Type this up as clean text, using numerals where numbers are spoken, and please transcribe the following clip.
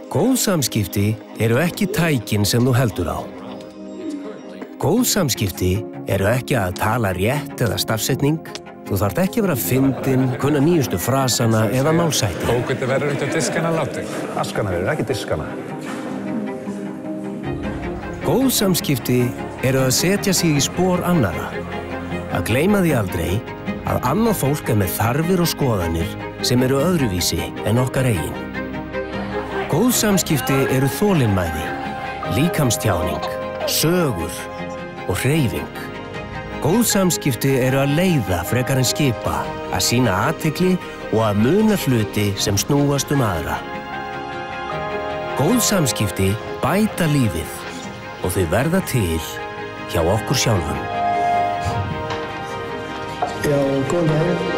Góð samskipti eru ekki tækin sem þú heldur á. Góð samskipti eru ekki að tala rétt eða stafsetning. Þú þarft ekki að vera fyndinn, kunna nýjustu frasana eða málshætti. Bókviti verður ekki á diskana látið. Askana verður ekki diskana. Góð samskipti eru að setja sig í spor annarra. Að gleyma því aldrei að annað fólk er með þarfir og skoðanir sem eru öðruvísi en okkar eigin. Góð samskipti eru þolinmæði, líkamstjáning, sögur og hreyfing. Góð samskipti eru að leiða frekar en skipa, að sýna athygli og að muna hluti sem snúast aðra. Góð samskipti bæta lífið og þau verða til hjá okkur sjálfum. Já, góðan daginn.